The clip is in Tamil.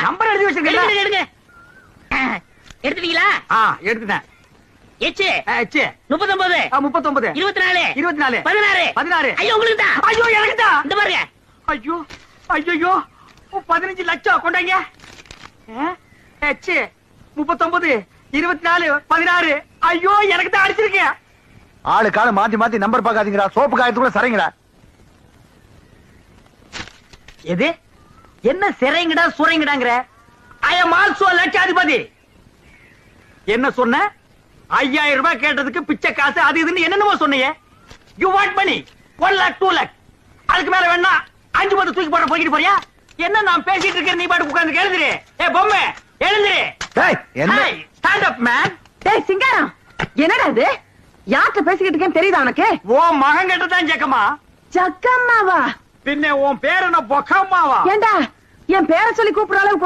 நம்பர் எழுதி வச்சிருக்கேன். எடுங்க. எடுத்துட்டீங்களா? எடுத்துட்டேன். எச்சு எச்சு 39 39 24 24 16 16. ஐயோ உங்களுக்கு தான். ஐயோ எனக்கு தான். இந்த பாருங்க. ஐயோ ஐயோ 15 லட்சம் கொண்டாங்க. எச்சு 39 24 16. ஐயோ எனக்கு தான் அடிச்சிருக்கேன். ஆளு கால மாத்தி மாத்தி நம்பர் பாக்காதீங்கடா. சோப்பு காயத்துக்குள்ள சரிங்கடா. எது என்ன சிறைங்கடா சுரைங்கடாங்கற? ஐ அம் ஆல்சோ லட்சாதிபதி. என்ன சொன்ன? 5000 ரூபாய் கேட்டதுக்கு பிச்சை காசு அது இதுன்னு என்னென்னமோ சொன்னீங்க. You want money 1 lakh 2 lakh. அதுக்கு மேல வேணா 5 10 தூக்கி போட போயிட்டு போறியா? என்ன நான் பேசிட்டு இருக்கேன், நீ பாட்டு உட்கார்ந்து எழுந்துரு. பொம்மை எழுந்துரு. டேய் என்ன? Stand up man. டேய் சிங்காரம், என்னடா இது? யார்கிட்ட பேசிக்கிட்டு இருக்கேன்னு தெரியுதா உனக்கு? ஓ மகன் கிட்ட தான் ஜக்கம்மா. ஜக்கம்மாவா? பின்ன உன் பேர் என்ன பொக்கம்மாவா? ஏண்டா என் பேரை சொல்லி கூப்பிடுற அளவுக்கு